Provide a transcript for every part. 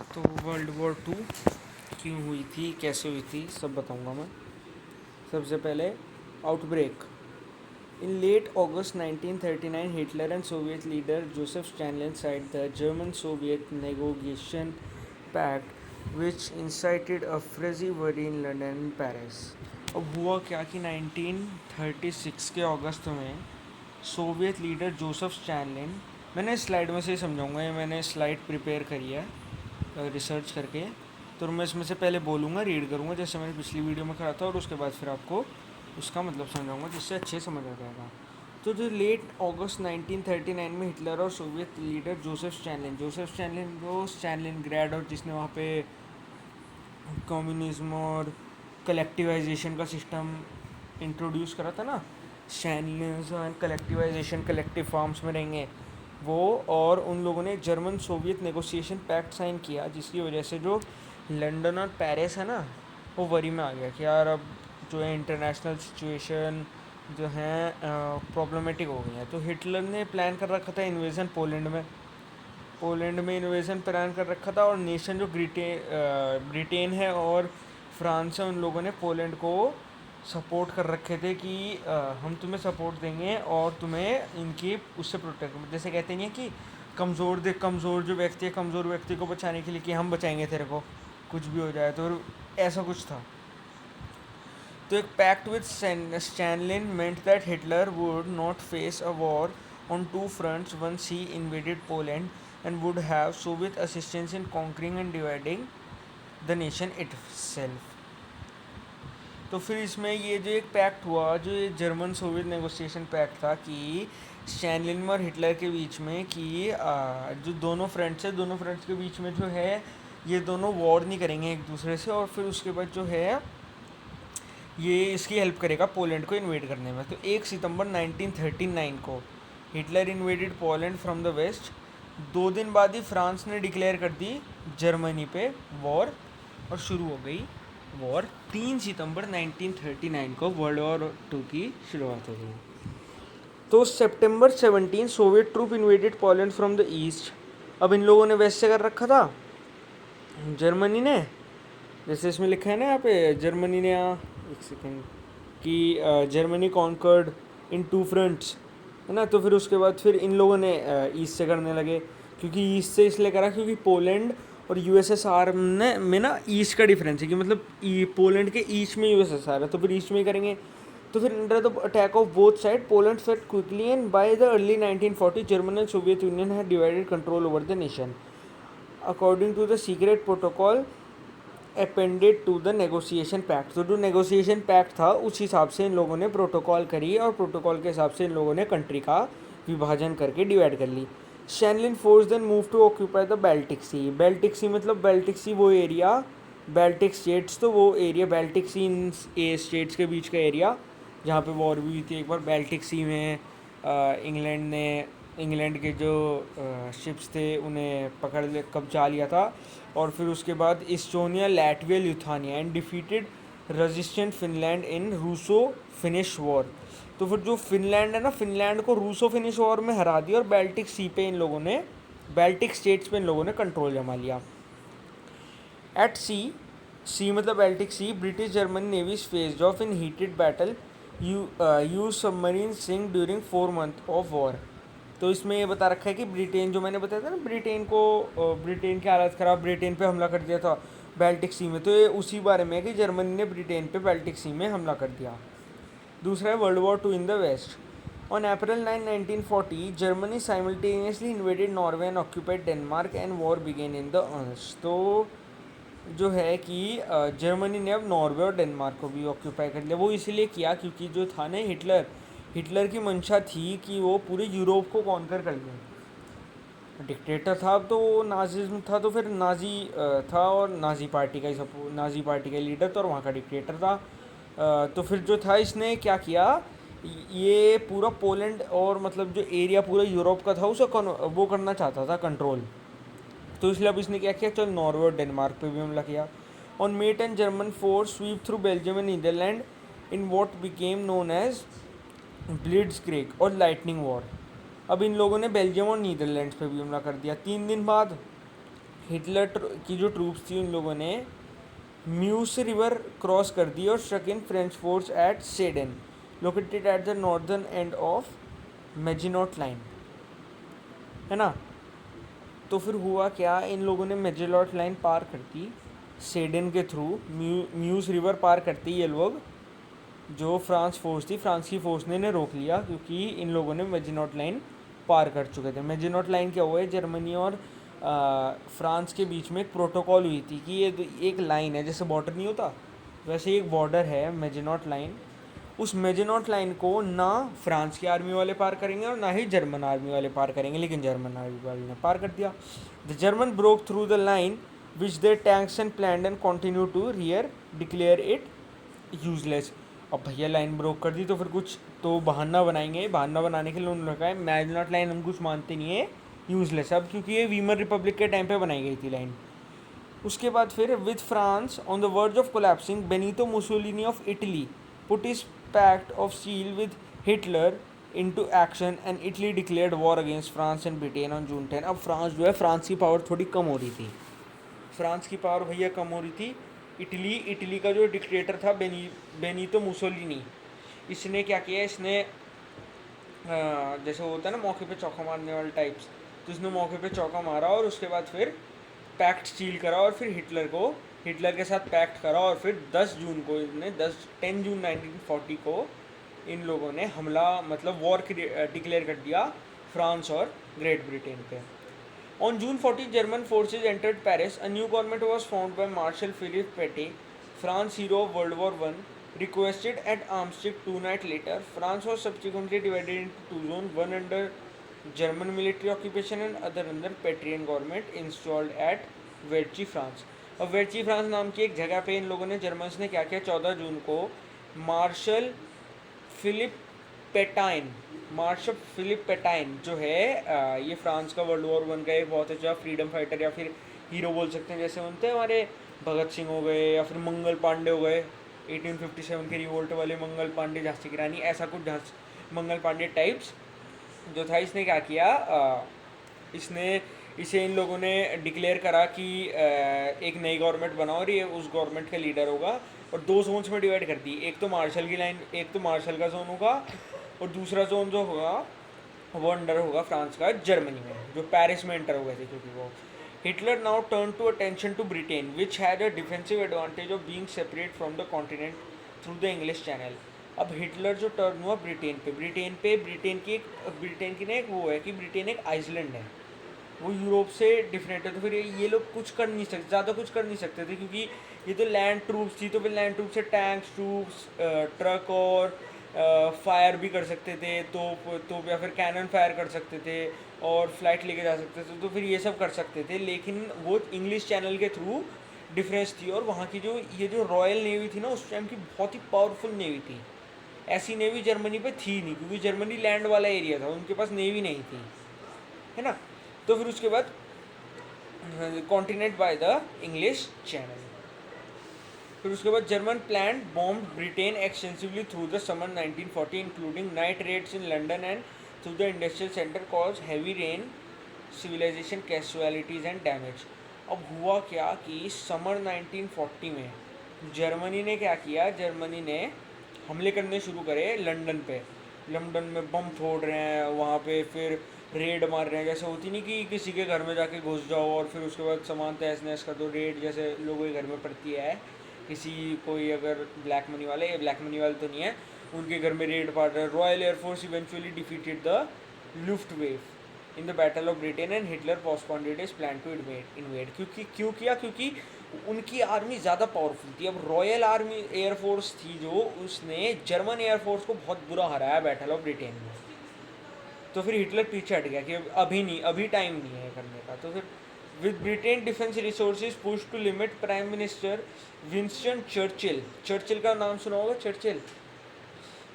तो world war 2 क्यों हुई थी, कैसे हुई थी, सब बताऊंगा मैं। सबसे पहले outbreak. In late August 1939, Hitler and Soviet leader Joseph Stalin signed the German-Soviet Negotiation Pact, which incited a frenzy worry in London and Paris. अब हुआ क्या कि 1936 के अगस्त में सोवियत लीडर जोसेफ स्टैलिन, मैंने स्लाइड में से ही समझाऊंगा, ये मैंने स्लाइड प्रिपेयर करी है रिसर्च करके, तो मैं इसमें से पहले बोलूँगा, रीड करूँगा जैसे मैंने पिछली वीडियो में करा था, और उसके बाद फिर आपको उसका मतलब समझाऊंगा जिससे अच्छे समझ आ जाएगा। तो जो लेट अगस्त 1939 में हिटलर और सोवियत लीडर जोसेफ स्टैलिन वो स्टैलिनग्राड, और जिसने वहाँ पे कम्युनिज्म और कलेक्टिवाइजेशन का सिस्टम इंट्रोड्यूस करा था ना, Stalinism and collectivization, collective forms में रहेंगे वो, और उन लोगों ने German Soviet negotiation pact sign किया, जिसकी वजह से जो लंदन और पेरिस है ना, वो वरी में आ गया कि यार अब जो है इंटरनेशनल सिचुएशन जो है प्रॉब्लमेटिक हो गई है। तो हिटलर ने प्लान कर रखा था इन्वेजन पोलैंड में इन्वेजन प्लान कर रखा था, और नेशन जो ब्रिटेन है और फ्रांस है, उन लोगों ने पोलैंड को सपोर्ट कर रखे थे कि हम तुम्हें सपोर्ट देंगे और तुम्हें इनकी उससे प्रोटेक्ट, जैसे कहते नहीं है कि कमज़ोर जो व्यक्ति है, कमज़ोर व्यक्ति को बचाने के लिए कि हम बचाएंगे तेरे को कुछ भी हो जाए, तो ऐसा कुछ था। तो एक pact with Stalin meant that Hitler would not face a war on two fronts once he invaded Poland and would have Soviet assistance in conquering and dividing the nation itself. तो फिर इसमें ये जो एक पैक्ट हुआ, जो ये German Soviet negotiation pact था कि स्टैनलिन और हिटलर के बीच में कि जो दोनों फ्रंट्स के बीच में जो है ये दोनों वॉर नहीं करेंगे एक दूसरे से, और फिर उसके बाद जो है ये इसकी हेल्प करेगा पोलैंड को इन्वेड करने में। तो 1 सितंबर 1939 को Hitler invaded Poland from the west. 2 दिन बाद ही फ्रांस ने डिक्लेयर कर दी जर्मनी पे वॉर, और शुरू हो गई वॉर। 3 सितंबर 1939 को वर्ल्ड वॉर 2 की शुरुआत हो गई। तो September 17 Soviet troop invaded Poland from the east. अब इन लोगों ने वेस्ट से कर रखा था जर्मनी ने, जैसे इसमें लिखा है ना यहाँ पे, जर्मनी ने एक सेकेंड कि जर्मनी कॉन्कर्ड इन 2 फ्रंट्स, है ना। तो फिर उसके बाद फिर इन लोगों ने ईस्ट से करने लगे, क्योंकि ईस्ट से इसलिए करा क्योंकि पोलैंड और यूएसएसआर में ना ईस्ट का डिफरेंस है कि मतलब पोलैंड के ईस्ट में यूएसएसआर है, तो फिर ईस्ट में ही करेंगे। तो फिर under the attack of both side Poland fell quickly, and by the early 1940 German and Soviet Union had divided control over the nation according to the secret protocol appended to the negotiation pact. तो जो negotiation pact था उस हिसाब से इन लोगों ने protocol करी, और प्रोटोकॉल के हिसाब से इन लोगों ने कंट्री का विभाजन करके डिवाइड कर ली। Stalin force then move to occupy the Baltic sea. Baltic sea मतलब बाल्टिक सी वो एरिया, बाल्टिक स्टेट्स तो वो एरिया, बाल्टिक सी इन स्टेट्स के बीच का एरिया जहाँ पे वॉर भी हुई थी एक बार बाल्टिक सी में। इंग्लैंड के जो शिप्स थे उन्हें पकड़ ले कब्जा लिया था, और फिर उसके बाद Estonia, Latvia, Lithuania and defeated resistant Finland in Russo Finnish war. तो फिर जो फिनलैंड है ना, फिनलैंड को रूसो फिनिश वॉर में हरा दिया, और बाल्टिक सी पे इन लोगों ने, बाल्टिक स्टेट्स पे इन लोगों ने कंट्रोल जमा लिया। एट सी मतलब Baltic sea, British German navy faced off in heated battle U submarine sink during 4 months of war. तो इसमें ये बता रखा है कि ब्रिटेन, जो मैंने बताया था ना, ब्रिटेन की हालत ख़राब, ब्रिटेन पे हमला कर दिया था बाल्टिक सी में, तो ये उसी बारे में है कि जर्मनी ने ब्रिटेन पे बाल्टिक सी में हमला कर दिया। दूसरा है world war 2 in the west. On April 9, 1940 Germany simultaneously invaded Norway and occupied Denmark and war began in the earth. तो जो है कि जर्मनी ने अब नॉर्वे और डेनमार्क को भी ऑक्यूपाई कर लिया। वो इसीलिए किया क्योंकि जो था ना हिटलर की मंशा थी कि वो पूरे यूरोप को कॉन्कर कर ले। डिक्टेटर था, अब तो नाजिज्म था, तो फिर नाजी था, और नाजी पार्टी का लीडर था, और वहाँ का डिक्टेटर था। तो फिर जो था इसने क्या किया, ये पूरा पोलैंड और मतलब जो एरिया पूरा यूरोप का था उसे वो करना चाहता था कंट्रोल। तो इसलिए अब इसने क्या किया, चल नॉर्वे और डेनमार्क पे भी हमला किया। On May 10 German force sweep through Belgium and Netherlands in what became known as blitzkrieg और लाइटनिंग वॉर। अब इन लोगों ने बेल्जियम और नीदरलैंड्स पे भी हमला कर दिया। 3 दिन बाद की जो ट्रूप्स थी उन लोगों ने म्यूस रिवर क्रॉस कर दी और struck in French force at Sedan located at the northern end of Maginot line, है ना। तो फिर हुआ क्या, इन लोगों ने मेजिनॉट लाइन पार कर दी सेडन के थ्रू, म्यूस रिवर पार करते ही ये लोग, जो फ्रांस फोर्स थी, फ्रांस की फोर्स ने इन्हें रोक लिया क्योंकि इन लोगों ने मेजिनॉट लाइन पार कर चुके थे। मेजिनॉट लाइन क्या हुआ है, जर्मनी और फ्रांस के बीच में एक प्रोटोकॉल हुई थी कि ये एक लाइन है, जैसे बॉर्डर नहीं होता वैसे ही एक बॉर्डर है मेजिनॉट लाइन। उस मेजिनॉट लाइन को ना फ्रांस की आर्मी वाले पार करेंगे और ना ही जर्मन आर्मी वाले पार करेंगे, लेकिन जर्मन आर्मी वाले ने पार कर दिया। The German broke through the line which their tanks and planned and continue to rear declare it useless. अब भैया लाइन ब्रोक कर दी तो फिर कुछ तो बहाना बनाएंगे, बहाना बनाने के लिए उन्होंने कहा है मेजिनॉट लाइन हम कुछ मानते नहीं है, यूजलेस। अब क्योंकि ये वीमर रिपब्लिक के टाइम पे बनाई गई थी लाइन। उसके बाद फिर with France on the verge of collapsing, Benito Mussolini of Italy put is pact of seal with Hitler into action and Italy declared war against France and Britain on June 10। अब France जो है, France की power थोड़ी कम हो रही थी, France की power भैया कम हो रही थी। इटली का जो डिक्टेटर था बेनितो मुसोलिनी, इसने क्या किया, इसने जैसे होता है ना मौके पे चौका मारने वाले टाइप्स, तो इसने मौके पे चौका मारा और उसके बाद फिर पैक्ट सील करा और फिर हिटलर के साथ पैक्ट करा और फिर 10 जून को इन्होंने 10 जून 1940 को इन लोगों ने हमला, मतलब वॉर डिक्लेयर कर दिया फ्रांस और ग्रेट ब्रिटेन पे। On June 14, German forces entered Paris. A new government was formed by Marshal Philippe Pétain, France hero of World War I, requested at armistice 2 nights later. France was subsequently divided into two zones, one under German military occupation and other under Pétain government installed at Vichy, France. अब वेची France नाम की एक जगह पे इन लोगों ने, Germans ने क्या किया, 14 जून को मार्शल फिलिप पेटाइन मार्शल फिलिप पेटाइन जो है ये फ्रांस का वर्ल्ड वॉर 1 का एक बहुत अच्छा फ्रीडम फाइटर या फिर हीरो बोल सकते हैं, जैसे होते हैं हमारे भगत सिंह हो गए या फिर मंगल पांडे हो गए, 1857 के रिवोल्ट वाले मंगल पांडे, झांसी की रानी, ऐसा कुछ मंगल पांडे टाइप्स जो था। इसने क्या किया, इसे इन लोगों ने डिक्लेयर करा कि एक नई गवर्नमेंट बनाओ और ये उस गवर्नमेंट का लीडर होगा, और 2 जोन्स में डिवाइड कर दी, एक तो मार्शल की लाइन, एक तो मार्शल का जोन होगा और दूसरा जोन जो होगा वो अंडर होगा फ्रांस का जर्मनी में, जो पेरिस में एंटर हो गए थे क्योंकि वो। Hitler now turn to attention to Britain which had a defensive advantage of being separate from the continent through the English channel. अब हिटलर जो टर्न हुआ ब्रिटेन की ना एक वो है कि ब्रिटेन एक आइसलैंड है, वो यूरोप से डिफरेंट है, तो फिर ये लोग कुछ कर नहीं सकते, ज़्यादा कुछ कर नहीं सकते थे क्योंकि ये तो लैंड ट्रूप्स थी, तो फिर लैंड ट्रूप से टैंक्स, ट्रूप्स, ट्रक और फायर भी कर सकते थे, तो या फिर कैनन फायर कर सकते थे और फ्लाइट लेके जा सकते थे, तो फिर ये सब कर सकते थे। लेकिन वो इंग्लिश चैनल के थ्रू डिफरेंस थी, और वहाँ की जो रॉयल नेवी थी ना उस टाइम की, बहुत ही पावरफुल नेवी थी। ऐसी नेवी जर्मनी पे थी नहीं क्योंकि जर्मनी लैंड वाला एरिया था, उनके पास नेवी नहीं थी, है ना। तो फिर उसके बाद continent by the English channel, फिर उसके बाद German plan bomb Britain extensively through the summer 1940 including night raids in London and through the industrial centre cause heavy rain civilization casualties and damage. अब हुआ क्या कि समर 1940 में Germany ने क्या किया, जर्मनी ने हमले करने शुरू करे लंदन पे, लंदन में बम फोड़ रहे हैं, वहाँ पे फिर रेड मार रहे हैं, जैसे होती नहीं कि किसी के घर में जाके घुस जाओ और फिर उसके बाद सामान तहस नहस कर दो, रेड जैसे लोगों के घर में पड़ती है, किसी कोई अगर ब्लैक मनी वाले तो नहीं है, उनके घर में रेड पड़ रहा है। Royal Air Force eventually defeated the Luftwaffe in the battle of Britain and Hitler postponed his plan to invade. क्योंकि उनकी आर्मी ज़्यादा पावरफुल थी। अब रॉयल आर्मी एयरफोर्स थी जो, उसने जर्मन एयरफोर्स को बहुत बुरा हराया बैटल ऑफ ब्रिटेन में। तो फिर हिटलर पीछे हट गया कि अभी टाइम नहीं है करने का। तो फिर with Britain defence resources push to limit, prime minister Winston Churchill का नाम सुना होगा, Churchill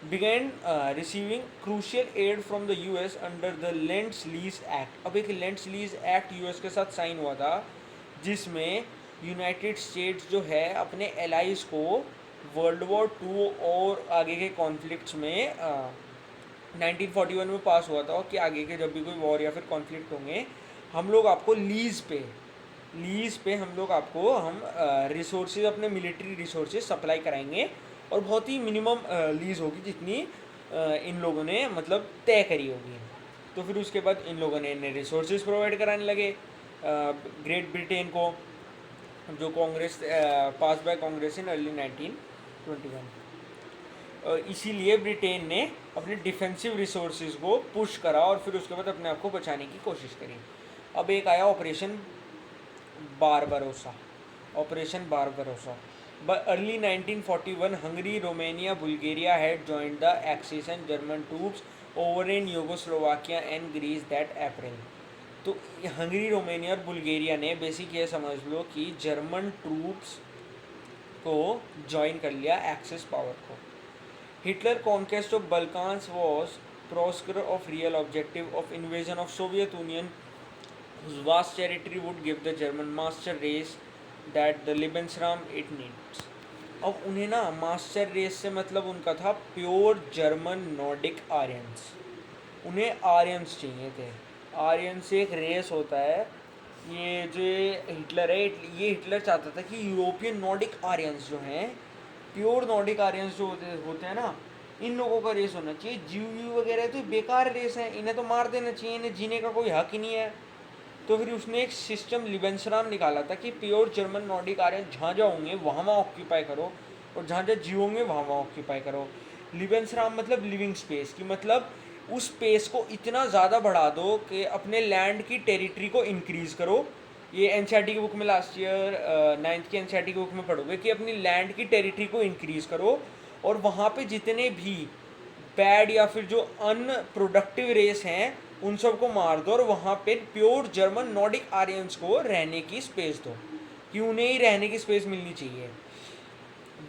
began receiving crucial aid from the US under the Lend-Lease Act। अब एक Lend-Lease Act US के साथ साइन हुआ था जिसमें यूनाइटेड स्टेट्स जो है अपने एलाइज को वर्ल्ड वॉर 2 और आगे के कॉन्फ्लिक्ट्स में 1941 में पास हुआ था कि आगे के जब भी कोई वॉर या फिर कॉन्फ्लिक्ट होंगे हम लोग आपको लीज पे लीज पे हम लोग आपको हम रिसोर्सेज अपने मिलिट्री रिसोर्सेज सप्लाई कराएंगे और बहुत ही मिनिमम लीज होगी जितनी इन लोगों ने मतलब तय करी होगी। तो फिर उसके बाद इन लोगों ने इन्हें रिसोर्सेज प्रोवाइड कराने लगे ग्रेट ब्रिटेन को, जो कांग्रेस पास बाय कांग्रेस इन अर्ली 1921। इसीलिए ब्रिटेन ने अपने डिफेंसिव रिसोर्सेज को पुश करा और फिर उसके बाद अपने आप को बचाने की कोशिश करी। अब एक आया operation Barbarossa. Operation Barbarossa By early 1941, Hungary, Romania, Bulgaria had joined the Axis and German troops over in Yugoslovakia and Greece that April. तो हंगरी, रोमेनिया और बुल्गारिया ने बेसिक ये समझ लो कि जर्मन ट्रूप्स को ज्वाइन कर लिया एक्सिस पावर को। Hitler conquest of Balkans was precursor of real objective of invasion of Soviet Union whose vast territory would give the German master race that the Lebensraum it needs. अब उन्हें ना master race से मतलब उनका था pure German Nordic Aryans. उन्हें Aryans चाहिए थे। आर्यंस एक रेस होता है, ये जो हिटलर है, ये हिटलर चाहता था कि यूरोपियन नॉर्डिक आर्यंस जो हैं, प्योर नॉर्डिक आर्यंस जो होते हैं ना, इन लोगों का रेस होना चाहिए। जीव वगैरह तो बेकार रेस है, इन्हें तो मार देना चाहिए, इन्हें जीने का कोई हक ही नहीं है। तो फिर उसने एक सिस्टम लिबेंसराम निकाला था कि प्योर जर्मन नॉर्डिक आर्यन जहाँ जहाँ होंगे वहाँ वहाँ ऑक्यूपाई करो और जहाँ जहाँ जियोगे वहाँ वहाँ ऑक्यूपाई करो। लिबेंसराम मतलब लिविंग स्पेस की, मतलब उस स्पेस को इतना ज़्यादा बढ़ा दो कि अपने लैंड की टेरिटरी को इंक्रीज़ करो। ये एनसीईआरटी की बुक में लास्ट ईयर 9th की एनसीईआरटी की बुक में पढ़ोगे कि अपनी लैंड की टेरिटरी को इंक्रीज़ करो और वहाँ पे जितने भी बैड या फिर जो अनप्रोडक्टिव रेस हैं उन सबको मार दो और वहाँ पे प्योर जर्मन नॉर्डिक आर्यंस को रहने की स्पेस दो कि उन्हें ही रहने की स्पेस मिलनी चाहिए।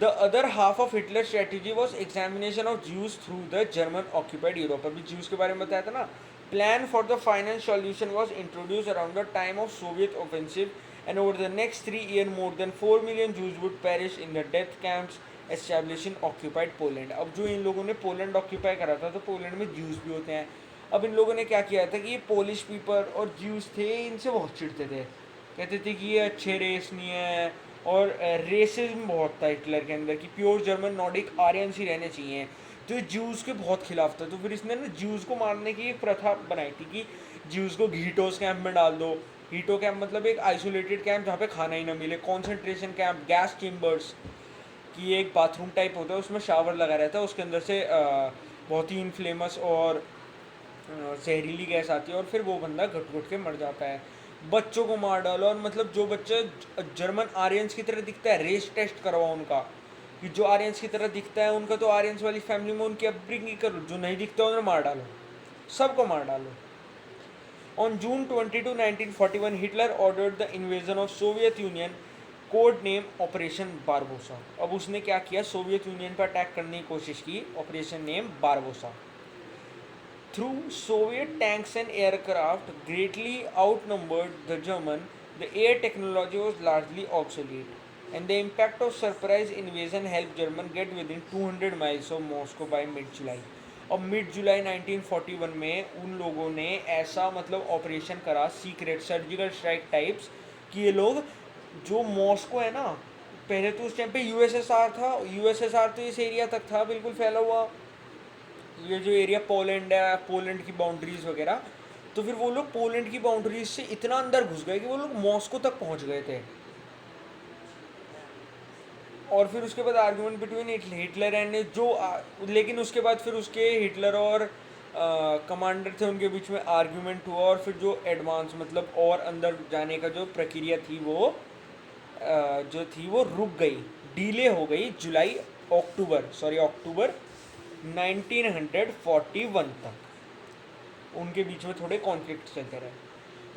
The other half of Hitler strategy was examination of Jews through the German occupied Europe. अभी ज्यूज के बारे में बताया था ना। Plan for the final solution was introduce around the time of Soviet offensive and over the next 3 years more than 4 million Jews would perish in the death camps establish in occupied Poland. अब जो इन लोगों ने Poland occupy करा था तो Poland में Jews भी होते हैं। अब इन लोगों ने क्या किया था कि ये पोलिश पीपल और ज्यूज थे, इनसे बहुत चिढ़ते थे, कहते थे कि ये अच्छे रेस नहीं है और रेसिज्म बहुत था हिटलर के अंदर कि प्योर जर्मन नॉर्डिक आर्यंस ही रहने चाहिए। तो ये ज्यूज़ के बहुत खिलाफ था। तो फिर इसने ना ज्यूज़ को मारने की एक प्रथा बनाई थी कि ज्यूज़ को घीटोस कैंप में डाल दो। हीटो कैंप मतलब एक आइसोलेटेड कैंप जहाँ पे खाना ही ना मिले। कॉन्सेंट्रेशन कैंप, गैस चेम्बर्स की एक बाथरूम टाइप होता है, उसमें शावर लगा रहता है, उसके अंदर से बहुत ही इनफ्लेमस और जहरीली गैस आती है और फिर वो बंदा घुट घुट के मर जाता है। बच्चों को मार डालो और मतलब जो बच्चे जर्मन आर्यंस की तरह दिखता है रेस टेस्ट करवाओ उनका कि जो आर्यंस की तरह दिखता है उनका तो आर्यंस वाली फैमिली में उनकी अपब्रिंगिंग करो, जो नहीं दिखता उन्हें मार डालो, सबको मार डालो। On June 22, 1941, Hitler ordered the invasion of Soviet Union, code name operation Barbarossa. अब उसने क्या किया, सोवियत यूनियन पर अटैक करने की कोशिश की, operation name Barbarossa. Through Soviet tanks and aircraft greatly outnumbered the German, the air technology was largely obsolete, and the impact of surprise invasion helped Germany get within 200 miles of Moscow by mid-July. और mid जुलाई 1941 में उन लोगों ने ऐसा मतलब operation करा, secret surgical strike types, कि ये लोग जो मॉस्को है ना, पहले तो उस टाइम पे यूएसएसआर था, यूएसएसआर तो इस एरिया तक था बिल्कुल फैला हुआ, ये जो एरिया पोलैंड है, पोलैंड की बाउंड्रीज वगैरह। तो फिर वो लोग पोलैंड की बाउंड्रीज से इतना अंदर घुस गए कि वो लोग मॉस्को तक पहुंच गए थे। और फिर उसके बाद आर्ग्यूमेंट बिटवीन हिटलर एंड लेकिन उसके बाद फिर उसके हिटलर और कमांडर थे उनके बीच में आर्ग्यूमेंट हुआ और फिर जो एडवांस मतलब और अंदर जाने का जो प्रक्रिया थी वो वो रुक गई, डिले हो गई अक्टूबर 1941 तक। उनके बीच में थोड़े कॉन्फ्लिक्ट चलते रहे।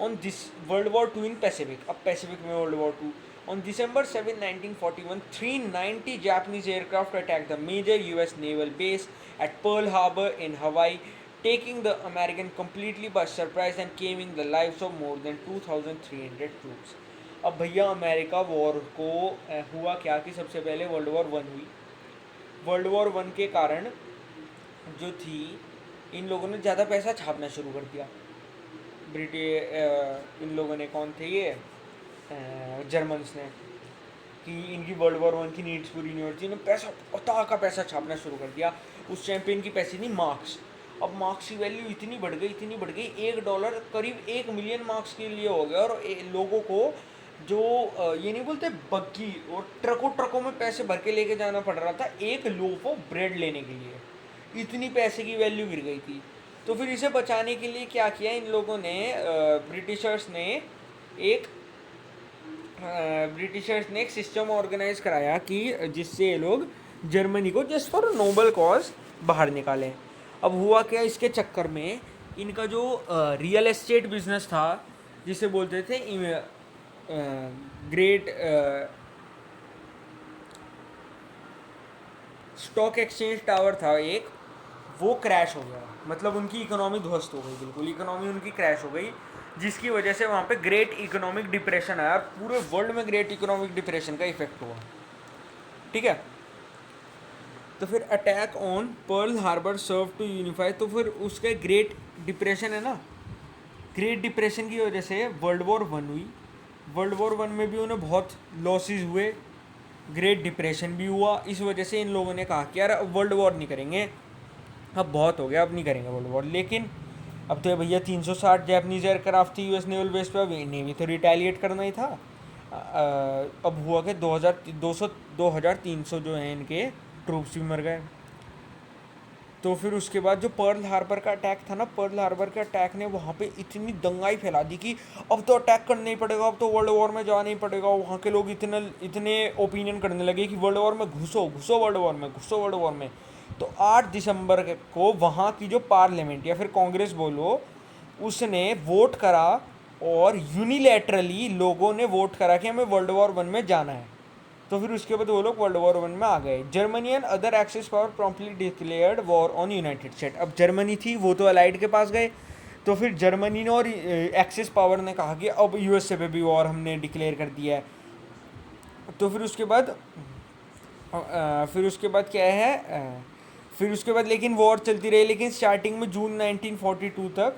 On this world war two in Pacific, अब पैसिफिक में world war two. On December 7, 1941, 390 Japanese aircraft attacked the major US naval base at Pearl Harbor in Hawaii, taking the American completely by surprise and claiming the lives of more than 2,300 troops. अब भैया America war को हुआ क्या कि सबसे पहले world war 1 हुई। World war 1 के कारण जो थी, इन लोगों ने ज़्यादा पैसा छापना शुरू कर दिया। इन लोगों ने, कौन थे ये, जर्मन्स ने, कि इनकी वर्ल्ड वॉर वन की नीड्स पूरी नहीं होती, इन्होंने पैसा उता का पैसा छापना शुरू कर दिया। उस टाइम पे इनकी पैसे थी मार्क्स। अब मार्क्स की वैल्यू इतनी बढ़ गई, इतनी बढ़ गई, $1 करीब 1 मिलियन मार्क्स के लिए हो गया। और लोगों को जो ये नहीं बोलते बग्गी और ट्रकों ट्रकों में पैसे भर के लेके जाना पड़ रहा था एक लोफ ऑफ ब्रेड लेने के लिए, इतनी पैसे की वैल्यू गिर गई थी। तो फिर इसे बचाने के लिए क्या किया इन लोगों ने, ब्रिटिशर्स ने एक सिस्टम ऑर्गेनाइज कराया कि जिससे ये लोग जर्मनी को जस्ट फॉर नोबल कॉज बाहर निकालें। अब हुआ क्या, इसके चक्कर में इनका जो रियल एस्टेट बिजनेस था, जिसे बोलते थे ग्रेट स्टॉक एक्सचेंज टावर था एक, वो क्रैश हो गया। मतलब उनकी इकोनॉमी ध्वस्त हो गई, बिल्कुल इकोनॉमी उनकी क्रैश हो गई, जिसकी वजह से वहाँ पे ग्रेट इकोनॉमिक डिप्रेशन आया। पूरे वर्ल्ड में ग्रेट इकोनॉमिक डिप्रेशन का इफेक्ट हुआ, ठीक है। तो फिर attack on Pearl Harbor serve to unify, तो फिर उसके ग्रेट डिप्रेशन है ना, ग्रेट डिप्रेशन की वजह से वर्ल्ड वॉर वन हुई। वर्ल्ड वॉर वन में भी उन्हें बहुत लॉसेस हुए, ग्रेट डिप्रेशन भी हुआ। इस वजह से इन लोगों ने कहा कि यार अब वर्ल्ड वॉर नहीं करेंगे, अब बहुत हो गया, अब नहीं करेंगे वर्ल्ड वॉर। लेकिन अब तो भैया 360 जैपनीज एयरक्राफ्ट थी यूएस नेवल बेस पे, अब इन्हें भी तो रिटेलिएट करना ही था। अब हुआ कि 2300 जो हैं इनके ट्रूप्स भी मर गए। तो फिर उसके बाद जो पर्ल हार्बर का अटैक था ना, पर्ल हार्बर के अटैक ने वहाँ पे इतनी दंगाई फैला दी कि अब तो अटैक करना ही पड़ेगा, अब तो वर्ल्ड वॉर में जाना ही पड़ेगा। वहाँ के लोग इतने ओपिनियन करने लगे कि वर्ल्ड वॉर में घुसो घुसो, वर्ल्ड वॉर में घुसो, वर्ल्ड वॉर में। तो 8 दिसंबर को वहाँ की जो पार्लियामेंट या फिर कांग्रेस बोलो, उसने वोट करा और यूनिलैटरली लोगों ने वोट करा कि हमें वर्ल्ड वॉर वन में जाना है। तो फिर उसके बाद वो लोग वर्ल्ड वॉर वन में आ गए। Germany and other axis power promptly declared war on United state. अब जर्मनी थी वो तो अलाइड के पास गए, तो फिर जर्मनी ने और एक्सिस पावर ने कहा कि अब यूएसए पे भी वॉर हमने डिक्लेयर कर दिया है। तो फिर उसके बाद क्या है, फिर उसके बाद लेकिन वॉर चलती रही। लेकिन स्टार्टिंग में जून 1942 तक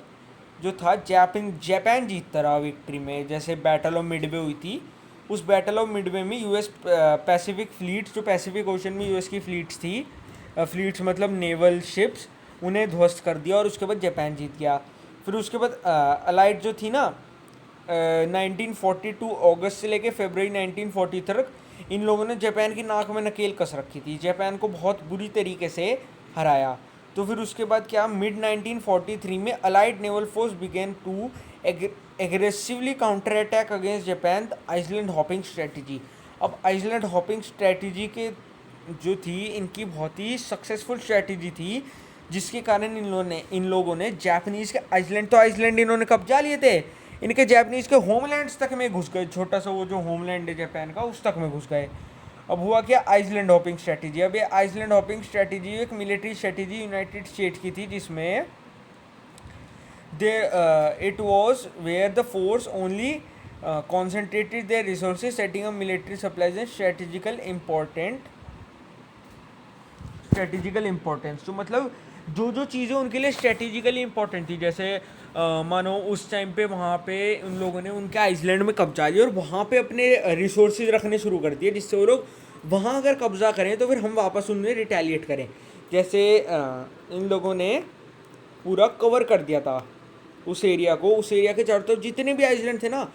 जो था जापान जीतता रहा विक्ट्री में। जैसे बैटल ऑफ मिडवे हुई थी, उस बैटल ऑफ मिडवे में यूएस पैसिफिक फ्लीट्स, जो पैसिफिक ओशन में यूएस की फ्लीट्स थी, फ्लीट्स मतलब नेवल शिप्स, उन्हें ध्वस्त कर दिया और उसके बाद जापान जीत गया। फिर उसके बाद अलाइड जो थी ना, 1942 अगस्त से लेके फरवरी 1940 तक इन लोगों ने जापान की नाक में नकेल कस रखी थी, जापान को बहुत बुरी तरीके से हराया। तो फिर उसके बाद क्या, मिड 1943 में allied naval force began to aggressively counter attack against Japan, island hopping strategy. अब आइसलैंड हॉपिंग स्ट्रेटजी के जो थी, इनकी बहुत ही सक्सेसफुल स्ट्रेटजी थी, जिसके कारण इन लोगों ने जापानीज़ के आइसलैंड इन्होंने कब्जा लिए थे, इनके जापानीज़ के होमलैंड्स तक में घुस गए। छोटा सा वो जो होमलैंड है जापान का, उस तक में घुस गए। अब हुआ क्या, आइसलैंड हॉपिंग स्ट्रेटजी। अब ये आइसलैंड हॉपिंग स्ट्रेटजी एक मिलिट्री स्ट्रेटजी यूनाइटेड स्टेट्स की थी, जिसमें it was where the force only concentrated their resources, setting up military supplies and strategical importance। तो मतलब जो चीज़ें उनके लिए स्ट्रेटेजिकली इंपॉर्टेंट थी, जैसे मानो उस टाइम पे वहाँ पे उन लोगों ने उनके आइसलैंड में कब्जा लिया और वहाँ पे अपने रिसोर्सेज रखने शुरू कर दिए, जिससे वो लोग वहाँ अगर कब्जा करें तो फिर हम वापस उन्हें रिटेलिएट करें। जैसे इन लोगों ने पूरा कवर कर दिया था उस एरिया को, उस एरिया के चारों तरफ जितने भी आइसलैंड थे ना,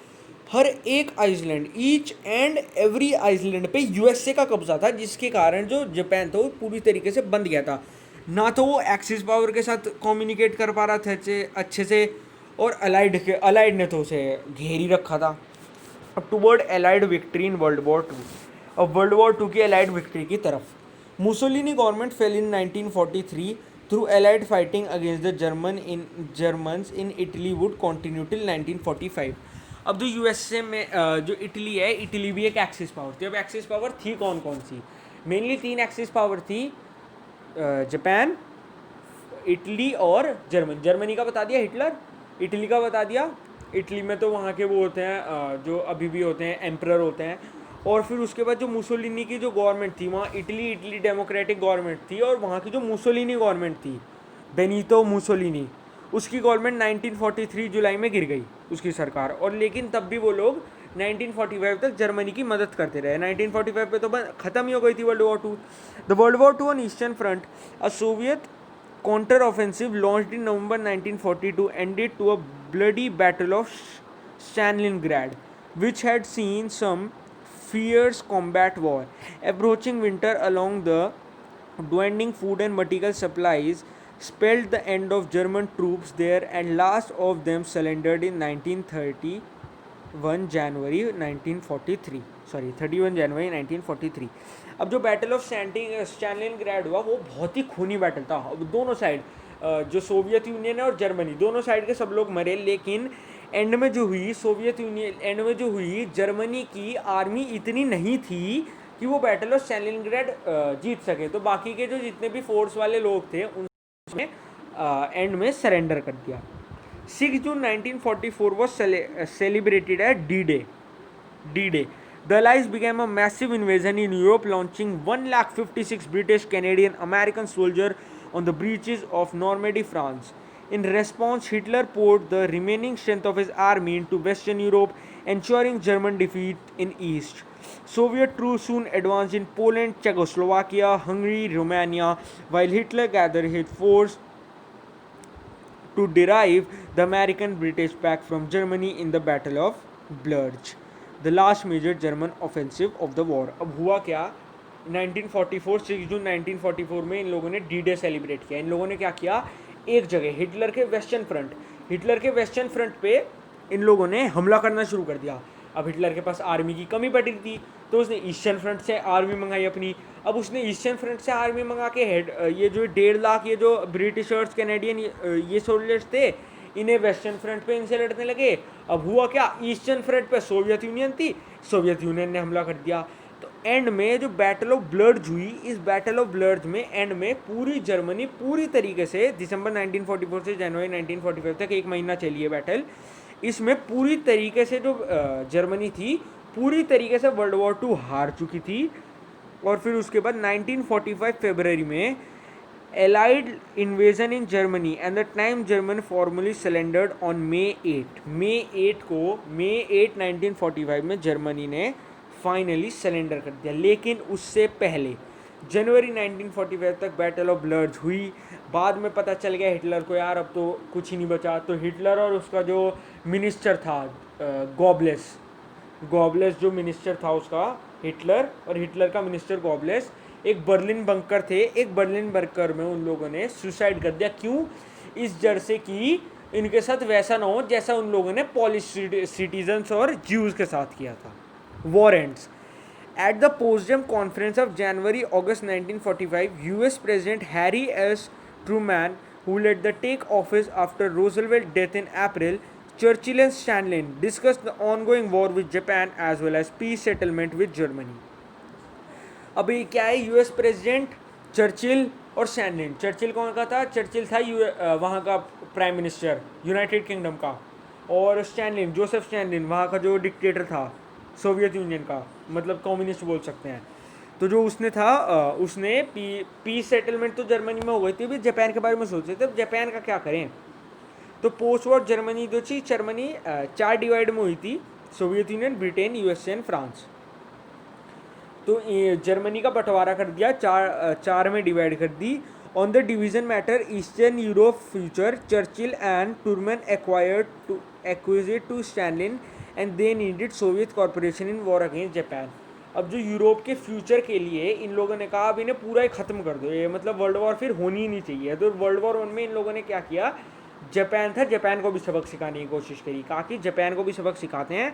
हर एक island, each and every island पे यूएसए का कब्जा था, जिसके कारण जो जापान था वो पूरी तरीके से बंद गया था। ना तो वो एक्सिस पावर के साथ कम्युनिकेट कर पा रहा था अच्छे से, और अलाइड ने तो उसे घेर ही रखा था। अब toward allied victory in world war two, अब वर्ल्ड वॉर टू की अलाइड विक्ट्री की तरफ। Mussolini government fell in 1943 through allied fighting against the Germans in Italy would continue till 1945। अब जो यूएसए में जो इटली है, इटली भी एक एक्सिस पावर थी। अब एक्सिस पावर थी कौन कौन सी, मेनली 3 एक्सिस पावर थी, जापान, इटली और जर्मनी का बता दिया हिटलर, इटली का बता दिया। इटली में तो वहाँ के वो होते हैं जो अभी भी होते हैं, एम्परर होते हैं। और फिर उसके बाद जो मुसोलिनी की जो गवर्नमेंट थी, वहाँ इटली डेमोक्रेटिक गवर्नमेंट थी, और वहाँ की जो मुसोलिनी गवर्नमेंट थी, बेनितो मुसोलिनी, उसकी गवर्नमेंट 1943 जुलाई में गिर गई उसकी सरकार। और लेकिन तब भी वो लोग 1945 तक जर्मनी की मदद करते रहे। 1945 पे तो ख़त्म ही हो गई थी world war two. The world war two on eastern front, a Soviet counter offensive launched in November 1942 ended to a bloody battle of Stalingrad, which had seen some fierce combat war. Approaching winter along the dwindling food and medical supplies spelled the end of German troops there, and last of them surrendered in 1931 January 1943 sorry 31 जनवरी 1943। अब जो battle of स्टैलिनग्राड हुआ वो बहुत ही खूनी battle था। अब दोनों side जो सोवियत यूनियन है और जर्मनी, दोनों साइड के सब लोग मरे, लेकिन एंड में जो हुई सोवियत यूनियन, एंड में जो हुई जर्मनी की आर्मी इतनी नहीं थी कि वो बैटल ऑफ स्टैलिनग्राड जीत सके। तो बाकी के जो जितने भी फोर्स वाले लोग थे उन्होंने एंड में सरेंडर कर दिया। 6 जून 1944 was celebrated as D-Day. D-Day. The Allies began a massive invasion in Europe, launching 156 British, Canadian, American soldiers on the beaches of Normandy, France. In response, Hitler poured the remaining strength of his army into Western Europe, ensuring German defeat in East. Soviet troops soon advanced in Poland, Czechoslovakia, Hungary, Romania, while Hitler gathered his force to drive the American British back from Germany in the Battle of Blurch, the last major German offensive of the war. अब हुआ क्या, 1944 6 जून 1944 में इन लोगों ने D day celebrate किया। इन लोगों ने क्या किया, एक जगह हिटलर के वेस्टर्न फ्रंट पे इन लोगों ने हमला करना शुरू कर दिया। अब हिटलर के पास आर्मी की कमी पड़ रही थी तो उसने ईस्टर्न फ्रंट से आर्मी मंगाई अपनी। अब उसने ईस्टर्न फ्रंट से आर्मी मंगा के ये जो 1.5 लाख ये जो ब्रिटिशर्स कैनेडियन ये सोल्जर्स थे, इन्हें वेस्टर्न फ्रंट पे इनसे लड़ने लगे। अब हुआ क्या, ईस्टर्न फ्रंट पे सोवियत यूनियन थी, सोवियत यूनियन ने हमला कर दिया। तो एंड में जो बैटल ऑफ ब्लर्ज हुई, इस बैटल ऑफ ब्लर्ज में एंड में पूरी जर्मनी पूरी तरीके से दिसंबर 1944 से जनवरी 1945 तक 1 महीना चली है बैटल। इसमें पूरी तरीके से जो जर्मनी थी पूरी तरीके से वर्ल्ड वॉर टू हार चुकी थी। और फिर उसके बाद 1945 फरवरी में allied invasion in Germany and the time German formally surrendered on May 8 1945 में जर्मनी ने फाइनली सरेंडर कर दिया। लेकिन उससे पहले जनवरी 1945 तक बैटल ऑफ ब्लर्ज हुई। बाद में पता चल गया हिटलर को, यार अब तो कुछ ही नहीं बचा। तो हिटलर और उसका जो मिनिस्टर था गॉबलेस जो मिनिस्टर था उसका, हिटलर और हिटलर का मिनिस्टर गॉबलेस एक बर्लिन बंकर थे। एक बर्लिन बंकर में उन लोगों ने सुसाइड कर दिया। क्यों? इस डर से कि इनके साथ वैसा ना हो जैसा उन लोगों ने पॉलिश सिटीजन्स और ज्यूज़ के साथ किया था। War ends at the Potsdam conference of January August 1945, US President Harry S. Truman, who led the take office after Roosevelt's death in April, Churchill and Stalin discussed the ongoing war with Japan as well as peace settlement with Germany. अभी क्या है, US president Churchill और स्टैनलिन। Churchill कौन का था? Churchill था वहाँ का प्राइम मिनिस्टर यूनाइटेड किंगडम का, और स्टैनलिन जोसेफ स्टैनलिन वहाँ का जो डिक्टेटर था सोवियत यूनियन का, मतलब कम्युनिस्ट बोल सकते हैं। तो जो उसने था उसने पीस सेटलमेंट तो जर्मनी में हो गई थी, अभी जापान के बारे में सोच रहे थे जापान का क्या करें। तो पोस्ट वॉर जर्मनी जो थी, जर्मनी 4 डिवाइड में हुई थी, Soviet Union, Britain, USA and France. तो जर्मनी का बंटवारा कर दिया, चार में डिवाइड कर दी। On the division matter eastern Europe future, Churchill and Truman acquiesced to Stalin and they needed Soviet corporation in war against Japan. अब जो यूरोप के फ्यूचर के लिए इन लोगों ने कहा अब इन्हें पूरा ही ख़त्म कर दो, ये मतलब वर्ल्ड वॉर फिर होनी ही नहीं चाहिए। तो वर्ल्ड वॉर 1 में इन लोगों ने क्या किया, जापान था, जापान को भी सबक सिखाने की कोशिश करी, कहा कि जापान को भी सबक सिखाते हैं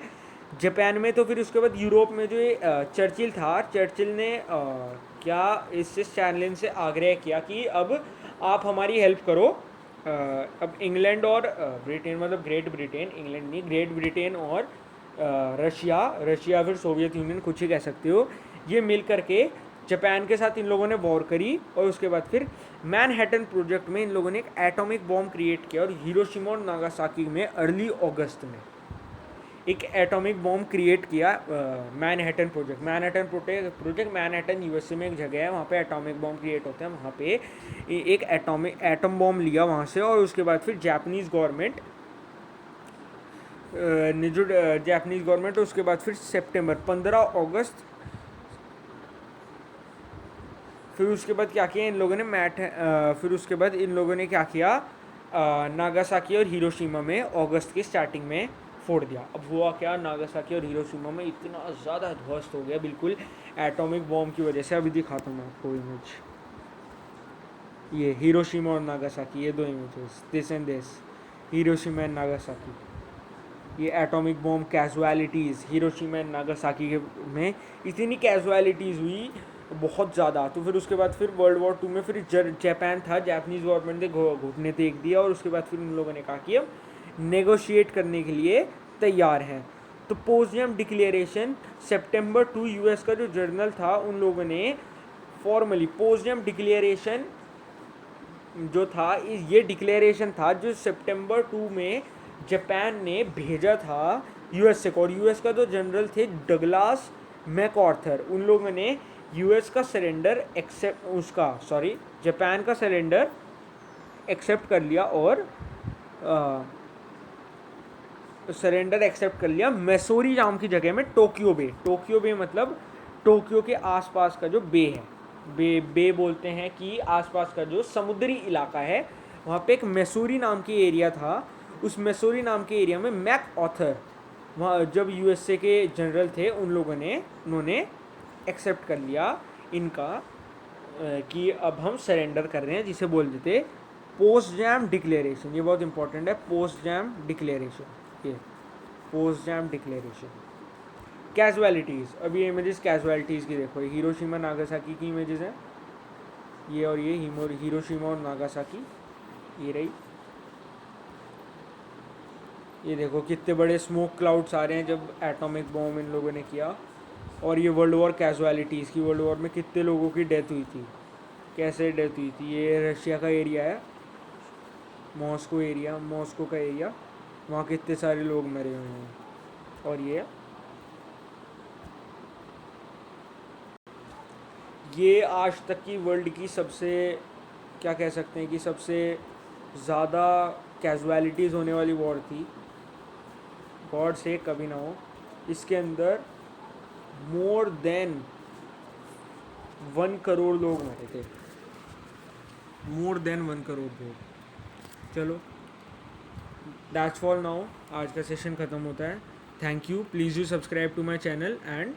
जापान में। तो फिर उसके बाद यूरोप में जो चर्चिल था, चर्चिल ने क्या इससे स्टैनलिन से आग्रह किया कि अब आप हमारी हेल्प करो। अब इंग्लैंड और ब्रिटेन, मतलब ग्रेट ब्रिटेन, इंग्लैंड नहीं, ग्रेट ब्रिटेन और रशिया फिर सोवियत यूनियन, कुछ ही कह सकते हो, ये मिल करके जापान के साथ इन लोगों ने वॉर करी। और उसके बाद फिर मैनहट्टन प्रोजेक्ट में इन लोगों ने एक एटॉमिक बॉम्ब क्रिएट किया, और हिरोशिमा और नागासाकी में अर्ली अगस्त में एक एटॉमिक बॉम्ब क्रिएट किया। मैनहट्टन प्रोजेक्ट मैनहट्टन यूएसए में एक जगह है, वहाँ पे एटॉमिक बॉम्ब क्रिएट होते हैं। वहाँ पे एक एटम बॉम्ब लिया वहाँ से, और उसके बाद फिर जापानीज़ गवर्नमेंट ने जो जापानीज गवर्नमेंट, उसके बाद फिर सितंबर 15 अगस्त, फिर उसके बाद क्या किया इन लोगों ने फिर उसके बाद इन लोगों ने क्या किया, नागासाकी और हिरोशिमा में अगस्त की स्टार्टिंग में फोड़ दिया। अब हुआ क्या, नागासाकी और हिरोशिमा में इतना ज़्यादा ध्वस्त हो गया बिल्कुल एटॉमिक बॉम्ब की वजह से। अभी दिखाता हूँ मैं आपको इमेज, ये हिरोशिमा और नागासाकी, ये दो images, this and this, Hiroshima and Nagasaki. ये atomic bomb casualties Hiroshima and Nagasaki के में इतनी कैजुअलिटीज़ हुई बहुत ज़्यादा। तो फिर उसके बाद फिर वर्ल्ड वॉर 2 में फिर जापान था, जापानीज गवर्नमेंट ने घुटने टेक दिया, और उसके बाद फिर उन लोगों ने कहा कि अब नेगोशिएट करने के लिए तैयार हैं। तो पोट्सडाम डिक्लेरेशन सितंबर 2 यूएस का जो जर्नल था उन लोगों ने फॉर्मली पोट्सडाम डिक्लेरेशन जो था, ये डिक्लेरेशन था जो सितंबर 2 में जापान ने भेजा था यूएस से। और यूएस का जो जनरल थे डगलास मैकआर्थर, उन लोगों ने यूएस का सरेंडर जापान का सरेंडर एक्सेप्ट कर लिया, और सरेंडर एक्सेप्ट कर लिया मैसूरी नाम की जगह में, टोक्यो बे मतलब टोक्यो के आसपास का जो बे है, बे बोलते हैं कि आसपास का जो समुद्री इलाका है, वहाँ पे एक मैसूरी नाम की एरिया था। उस मैसूरी नाम के एरिया में मैकआर्थर, वहाँ जब यूएसए के जनरल थे, उन्होंने एक्सेप्ट कर लिया इनका कि अब हम सरेंडर कर रहे हैं, जिसे बोल देते पोट्सडाम डिक्लेरेशन। ये बहुत इंपॉर्टेंट है, पोट्सडाम डिक्लेरेशन, ये पोट्सडाम डिक्लेरेशन। कैजुअलिटीज़, अभी ये इमेजेस कैजुअलिटीज़ की देखो, हिरोशिमा नागासाकी की इमेजेस हैं ये, और ये हिरोशिमा और नागासाकी, ये रही। ये देखो कितने बड़े स्मोक क्लाउड्स आ रहे हैं जब एटॉमिक बॉम्ब इन लोगों ने किया। और ये वर्ल्ड वॉर कैजुअलिटीज़ की, वर्ल्ड वॉर में कितने लोगों की डेथ हुई थी, कैसे डेथ हुई थी। ये रशिया का एरिया है, मॉस्को का एरिया, वहाँ कितने सारे लोग मरे हुए हैं। और ये आज तक की वर्ल्ड की सबसे, क्या कह सकते हैं कि सबसे ज़्यादा कैजुअलिटीज़ होने वाली वॉर थी, गॉड से कभी ना हो। इसके अंदर मोर देन 1 करोड़ लोग मरे थे, मोर देन 1 करोड़ लोग। चलो, दैट्स फॉर नाउ, आज का सेशन ख़त्म होता है। Thank you, please you subscribe to my channel and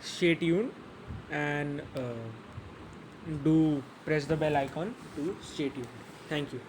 stay tuned and do press the bell icon to stay tuned. Thank you.